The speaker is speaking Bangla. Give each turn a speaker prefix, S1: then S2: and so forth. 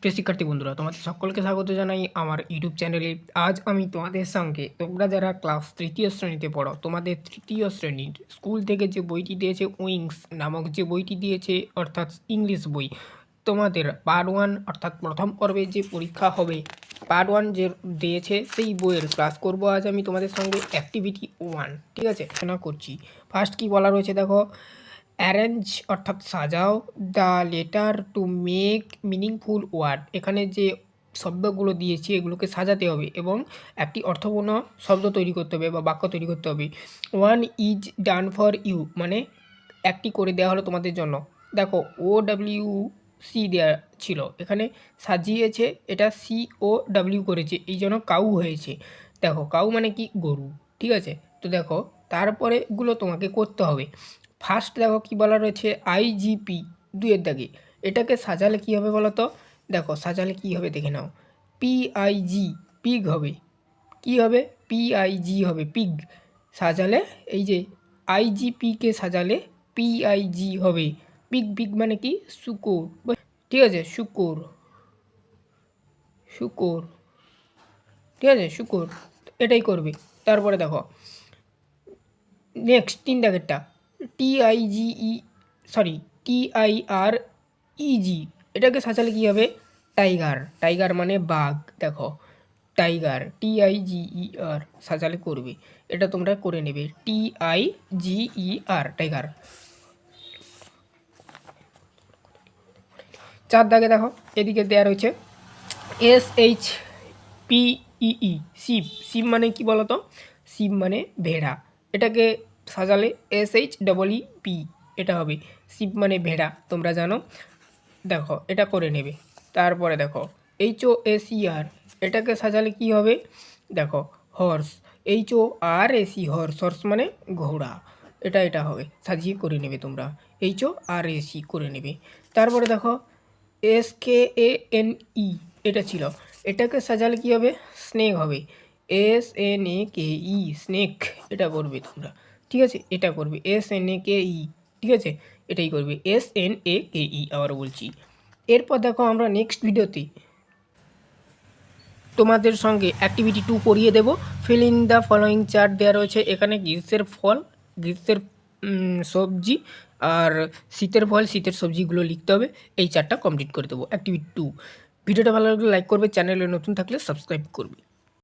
S1: প্রিয় শিক্ষার্থী বন্ধুরা, তোমাদের সকলকে স্বাগত জানাই আমার ইউটিউব চ্যানেলে। আজ আমি তোমাদের সঙ্গে তোমরা যারা ক্লাস ৩য় শ্রেণীতে পড়ো, তোমাদের ৩য় শ্রেণীর স্কুল থেকে যে বইটি দিয়েছে উইংস নামক যে বইটি দিয়েছে, অর্থাৎ ইংলিশ বই, তোমাদের পার্ট 1 অর্থাৎ প্রথম পর্বে যে পরীক্ষা হবে, পার্ট 1 যে দিয়েছে সেই বইয়ের ক্লাস করব আজ আমি তোমাদের সঙ্গে। অ্যাক্টিভিটি 1, ঠিক আছে, আলোচনা করছি। ফার্স্ট কি বলা রয়েছে দেখো, অ্যারেঞ্জ অর্থাৎ সাজাও the letter to make meaningful word. এখানে যে শব্দগুলো দিয়েছি এগুলোকে সাজাতে হবে এবং একটি অর্থপূর্ণ শব্দ তৈরি করতে হবে বা বাক্য তৈরি করতে হবে। One is done for you মানে একটি করে দেওয়া হলো তোমাদের জন্য। দেখো OWC দেওয়া ছিল, এখানে সাজিয়েছে, এটা COW করেছে, এই জন্য কাউ হয়েছে। দেখো কাউ মানে কি, গরু, ঠিক আছে। তো দেখো তারপরে এগুলো তোমাকে করতে হবে। ফার্স্ট দেখো কি বলা রয়েছে, IGP 2 দাগে, এটাকে সাজালে কি হবে বলো তো। দেখো সাজালে কি হবে দেখে নাও, PIG পিগ হবে, কি হবে PIG হবে, পিগ। সাজালে এই যে IGPকে সাজালে PIG হবে, পিগ। পিগ মানে কি, শুকুর, ঠিক আছে, শুকুর, শুকুর, ঠিক আছে, শুকুর, এটাই করবে। তারপরে দেখো নেক্সট 3 দাগেরটা, TIREG, এটাকে সাজালে কী হবে, টাইগার। টাইগার মানে বাঘ, দেখো টাইগার, TIGER সাজালে করবে, এটা তোমরা করে নেবে, TIGER টাইগার। 4 দাগে দেখো এদিকে দেওয়া রয়েছে SHPEE, শিব। শিব মানে কি বলতো, শিব মানে ভেড়া, এটাকে সাজালে SHEEP, এটা হবে, শিব মানে ভেড়া, তোমরা জানো। দেখো এটা করে নেবে। তারপরে দেখো HOSER, এটাকে সাজালে কি হবে, দেখো হর্স, HORSE, হর্স, হর্স মানে ঘোড়া, এটা হবে, সাজিয়ে করে নেবে তোমরা, HORSE করে নেবে। তারপরে দেখো SKANE, এটা ছিল, এটাকে সাজালে কি হবে, স্নেক হবে, SNAKE, স্নেক, এটা করবে তোমরা, ঠিক আছে, এটা করবে SNAKE, ঠিক আছে, এটাই করবে SNAKE, আবার বলছি। এরপর দেখো আমরা নেক্সট ভিডিওতে তোমাদের সঙ্গে অ্যাক্টিভিটি 2 করিয়ে দেব। Fill in the following chart দেওয়া রয়েছে, এখানে গ্রীষ্মের ফল, গ্রীষ্মের সবজি, আর শীতের ফল, শীতের সবজিগুলো লিখতে হবে। এই চারটা কমপ্লিট করে দেবো অ্যাক্টিভিটি 2। ভিডিওটা ভালো লাগলে লাইক করবে, চ্যানেলে নতুন থাকলে সাবস্ক্রাইব করবে।